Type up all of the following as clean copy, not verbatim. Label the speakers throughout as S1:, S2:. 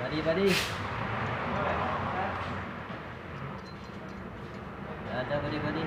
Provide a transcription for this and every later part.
S1: Buddy, buddy. Ada buddy, buddy.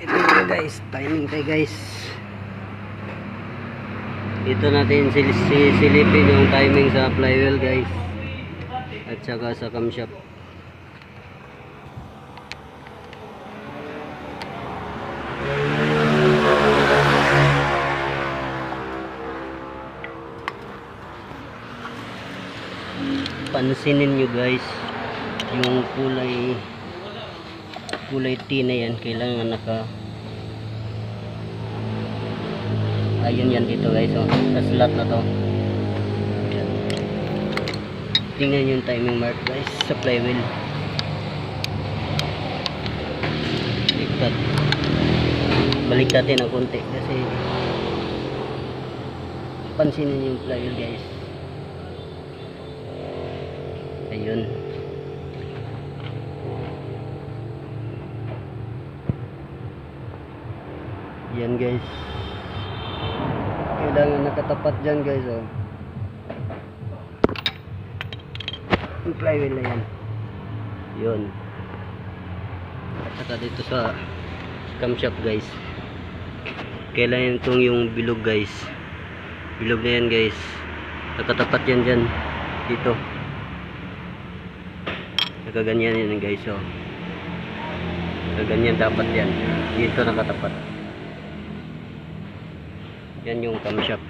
S2: Ito na guys, timing tayo guys. Dito natin silipin yung timing sa flywheel guys, at saka sa camshaft. Pansinin nyo guys, yung kulay T na yan, kailangan ayun yan dito guys, oh, sa slot na to. Ayan. Tingnan yung timing mark guys sa flywheel. Balik natin ng konti kasi pansinin yung flywheel guys. Ayun. Yan guys, kailangan nakatapat dyan guys, oh. Yung flywheel na yan. Yun. At saka dito sa camshaft guys, kailangan itong yung bilog guys. Bilog na yan guys, nakatapat yan dyan dito. Nakaganyan yan guys, oh. Nakaganyan dapat yan. Dito nakatapat. Yan yung camshaft.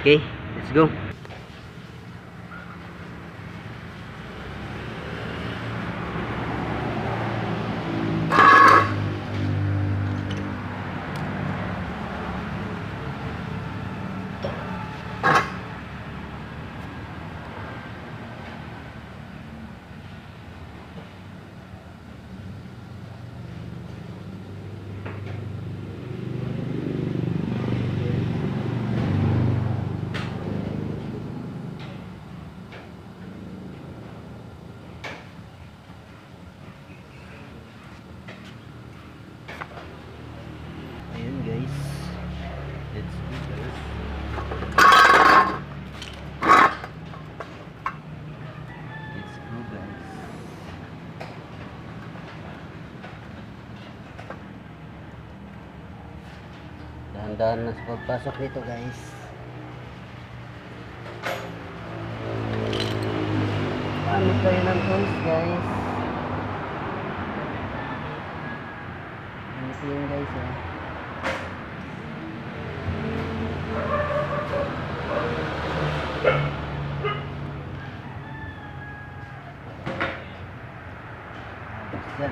S2: Okay, let's go. Ayan guys, let's go guys. Let's go guys. Dahan-dahan na sa pagpasok nito guys. Ano tayo ng tools guys? Ano yun guys, oh. Yan.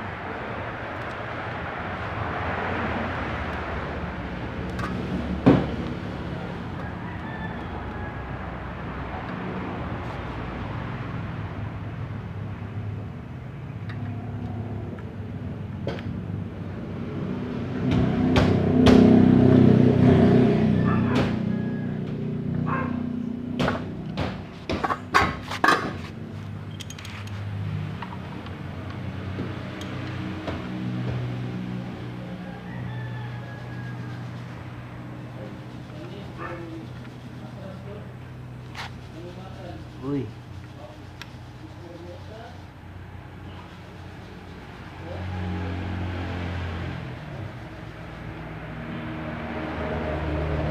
S2: Uy.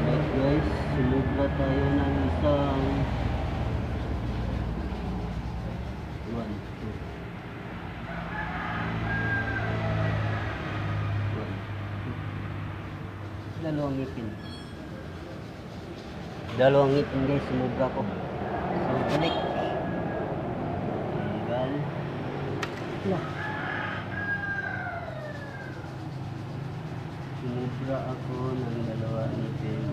S2: Alright guys, sumubra tayo ng isang 1, 2 dalawang ngipin. Dalawang ngipin guys, sumubra ko. So, balik. Tanggal. Wala. Sumubra ako ng dalawang ngipin.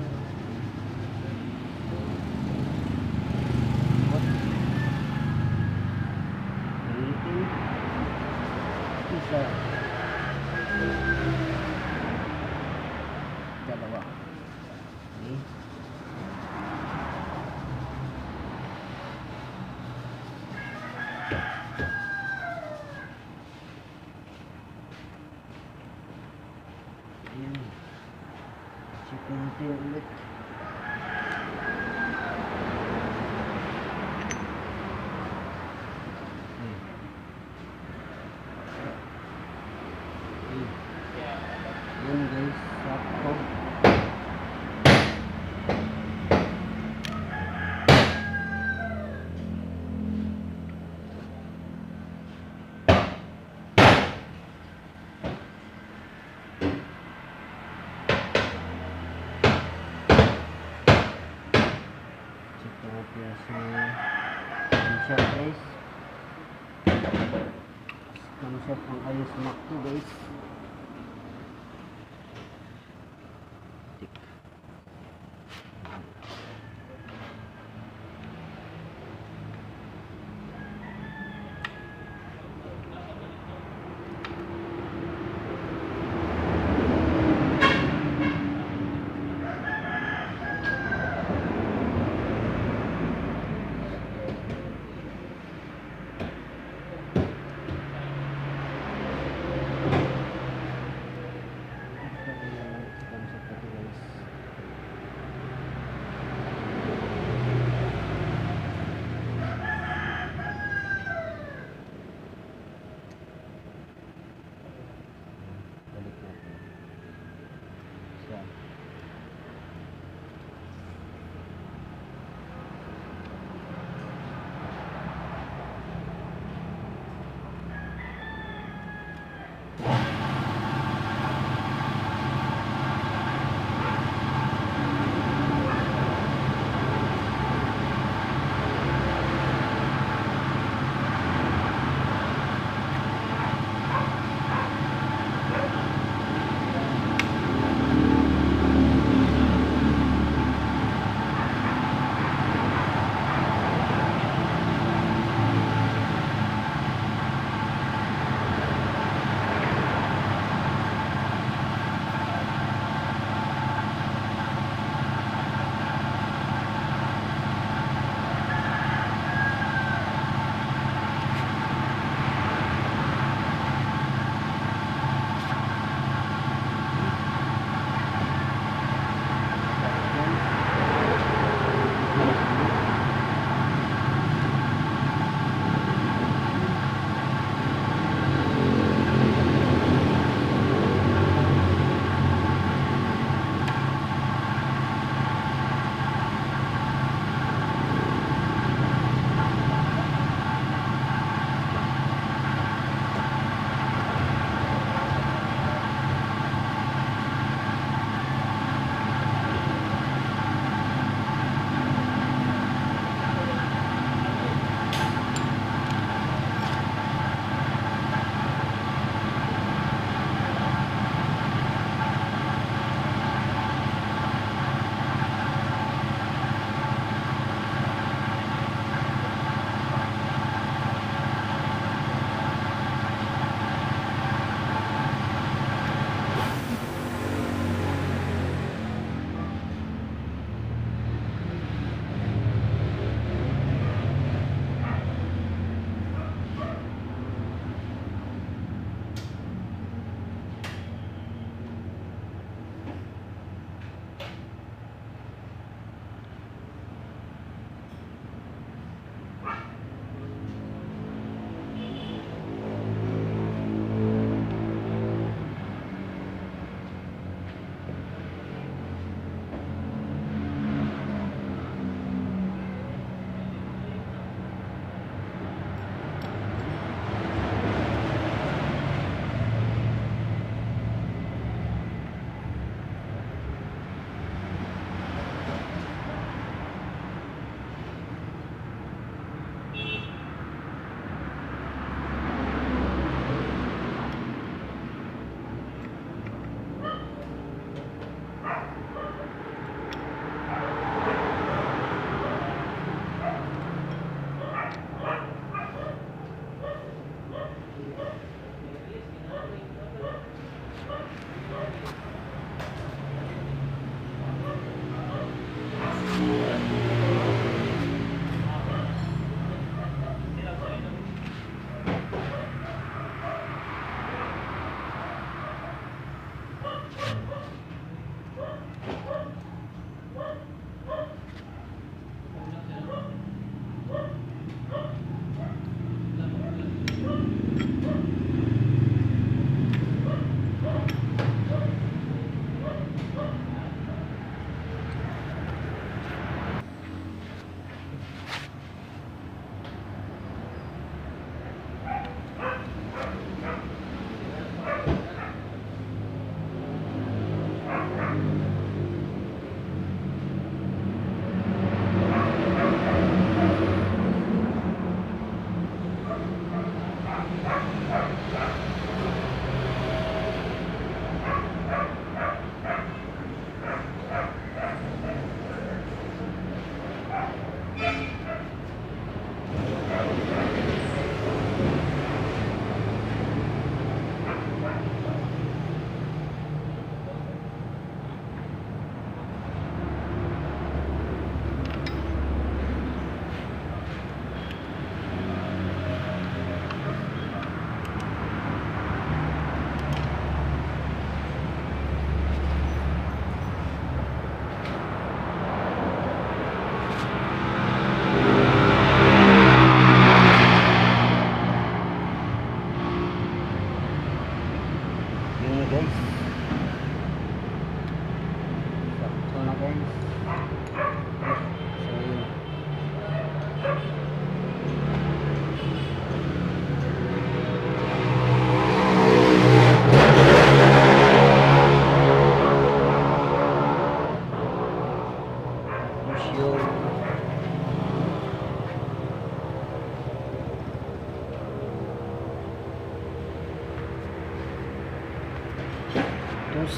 S2: Ngipin. Isa. Dalawa. Okay. Ayan. Check natin ulit. Ayan guys, sakto. Check natin sa camshaft guys. Camshaft ang ayos Mach 2 guys.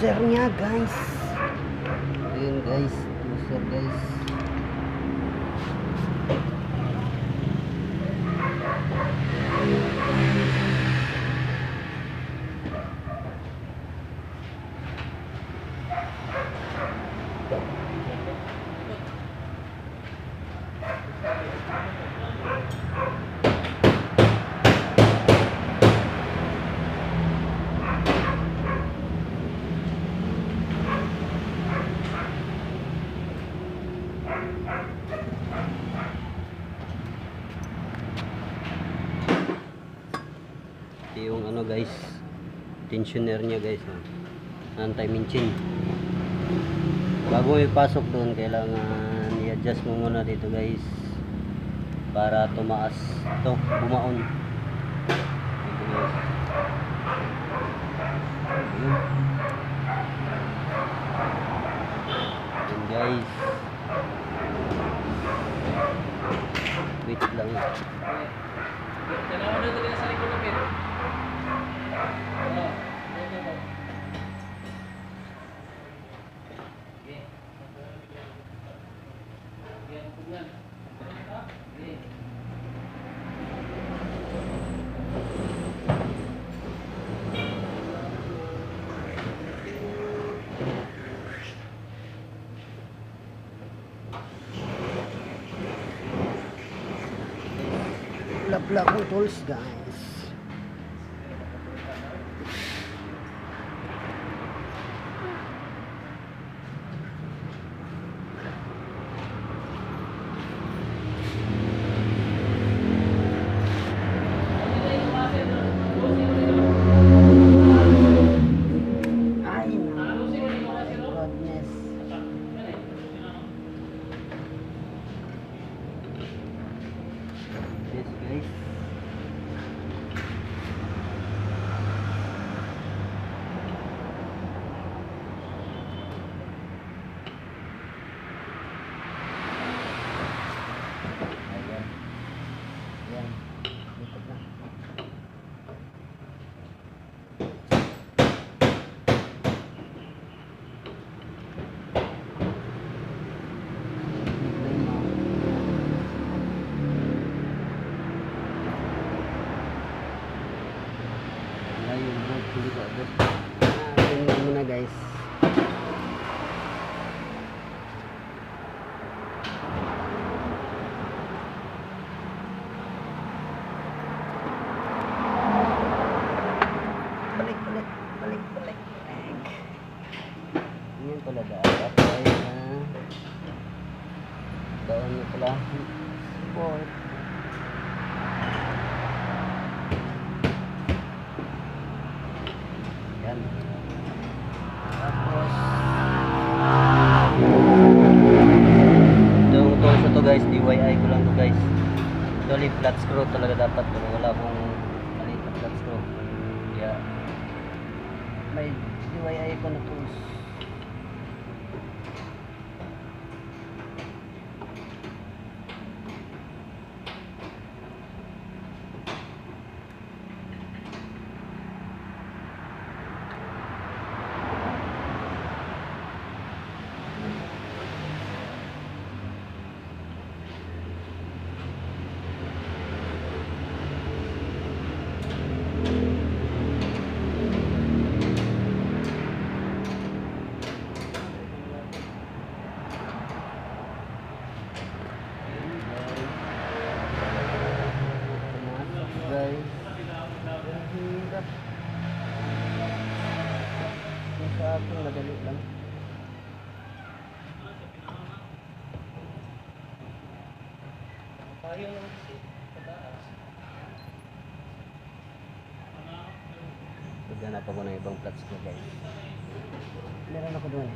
S2: toaster niya guys. Ayun guys, toaster guys. Yung ano guys, tensioner niya guys, anti-minchin. Bago mo ipasok doon, kailangan i-adjust mo muna dito guys para tumaas to, bumaon. Ito guys. Ayun guys, wait lang.
S1: Kailangan na ito sa likod ng pito.
S2: Bla controls guys. Ay no, goodness. Yes guys. Ayan. Ayan. Likod na. Ayun, hindi ko agad. Tingnan muna guys. Balik. Yan pala dapat ay doon na pala support. Yan. Tapos itong torso to guys, DIY ko lang to guys. Actually flat screw talaga dapat, pero wala akong maliit na flat screw. Kaya may DIY ko na tools. Guys, ang hirap. Yung sa akin, madali lang. Paghanap ako ng ibang plots ko guys. Meron ako doon.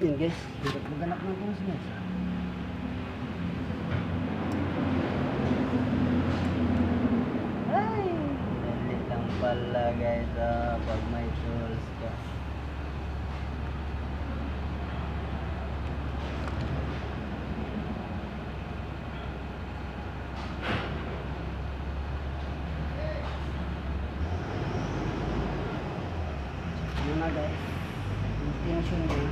S2: Yun guys, hirap maghanap ng consonants. Ay, dali lang pala guys pag may tools ka. Yun na guys, intention mo.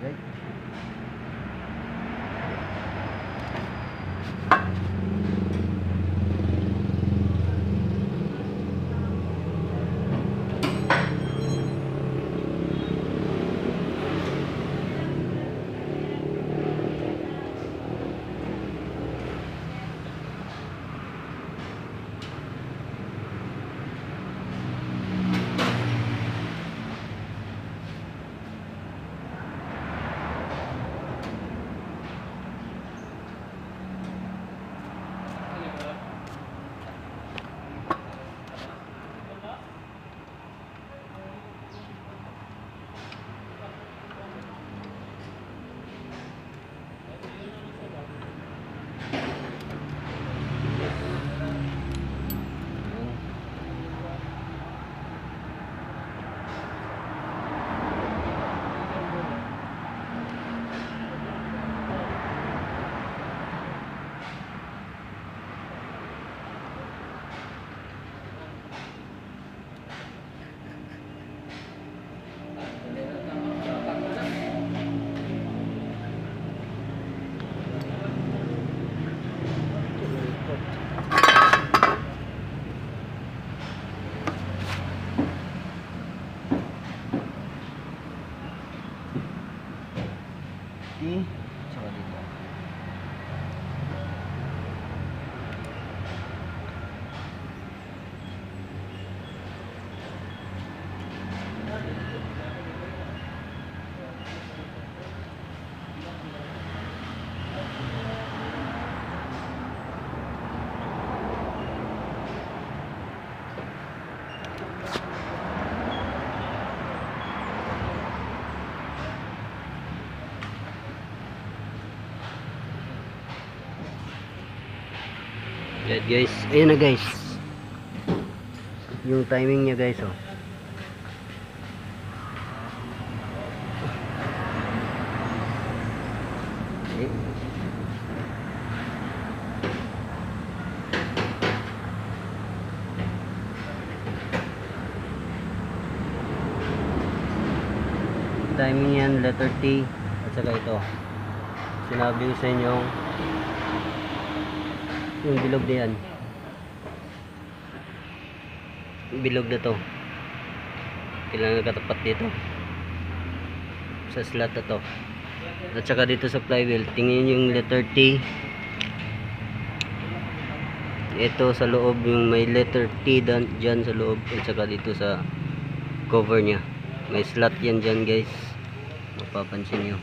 S2: Right. Tsaka dito. Yan guys, ayun na guys. Yung timing niya guys oh. Okay. Timing yan, letter T at saka ito. Sinabi ko sa inyo yung bilog na yan, bilog na to kailangan katapat dito sa slot na to at saka dito sa flywheel. Tingin yung letter T ito sa loob, yung may letter T dyan sa loob at saka dito sa cover nya may slot yan dyan guys, mapapansin nyo.